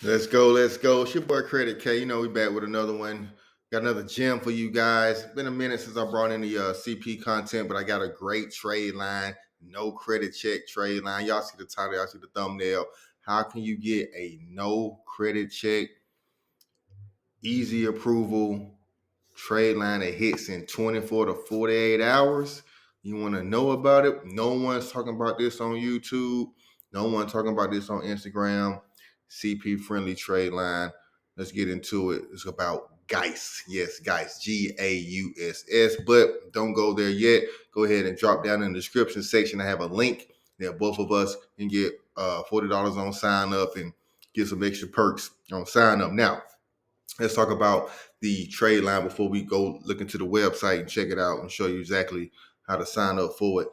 Let's go, let's go. It's your boy Credit K. You know we back with another one. Got another gem for you guys. Been a minute since I brought in the CP content, but I got a great trade line, no credit check trade line. Y'all see the title, y'all see the thumbnail. How can you get a no credit check, easy approval trade line that hits in 24 to 48 hours? You want to know about it? No one's talking about this on YouTube. No one talking about this on Instagram. CP friendly trade line. Let's get into it. It's about Gauss. Yes, Gauss. Gauss. But don't go there yet. Go ahead and drop down in the description section. I have a link that both of us can get $40 on sign up and get some extra perks on sign up. Now, let's talk about the trade line before we go look into the website and check it out and show you exactly how to sign up for it.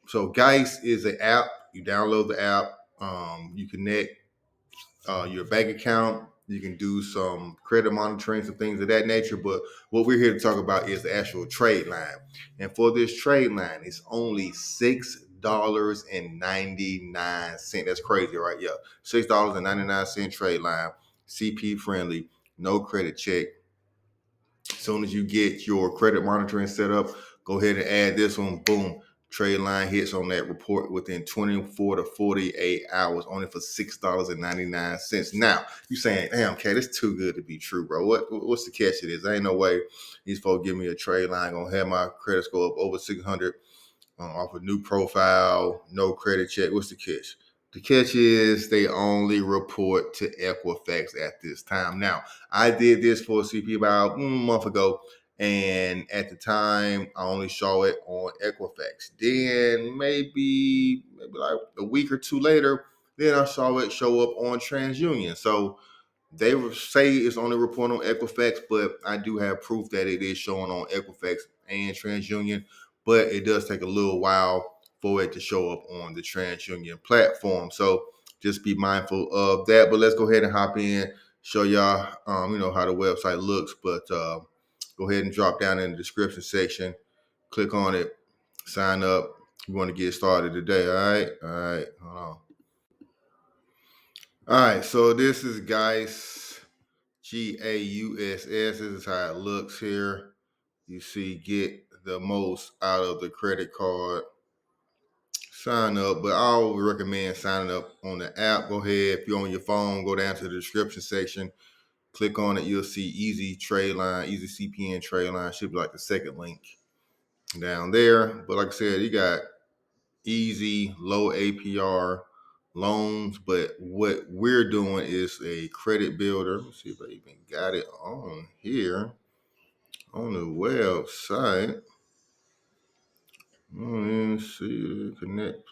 So Gauss is an app. You download the app. You connect your bank account. You can do some credit monitoring, some things of that nature. But what we're here to talk about is the actual trade line. And for this trade line, it's only $6.99. That's crazy, right? Yeah, $6.99 trade line, CP friendly, no credit check. As soon as you get your credit monitoring set up, go ahead and add this one. Boom. Trade line hits on that report within 24 to 48 hours, only for $6.99. Now, you saying, damn, okay, that's too good to be true, bro. What's the catch of this? Ain't no way these folks give me a trade line, gonna have my credit score up over 600 off a new profile, no credit check. What's the catch? The catch is they only report to Equifax at this time. Now, I did this for CP about a month ago, and at the time, I only saw it on Equifax. Then maybe like a week or two later, then I saw it show up on TransUnion. So they say it's only reporting on Equifax, but I do have proof that it is showing on Equifax and TransUnion. But it does take a little while for it to show up on the TransUnion platform. So just be mindful of that. But let's go ahead and hop in, show y'all, how the website looks. But go ahead and drop down in the description section, click on it, sign up. You want to get started today. All right, hold on. All right, so this is Gauss. Gauss. This is how it looks here. You see, get the most out of the credit card. Sign up, but I always recommend signing up on the app. Go ahead, if you're on your phone, go down to the description section, click on it. You'll see Easy Trade Line, Easy CPN Trade Line. Should be like the second link down there. But like I said, you got easy, low APR loans. But what we're doing is a credit builder. Let's see if I even got it on here on the website. Let's see, connect.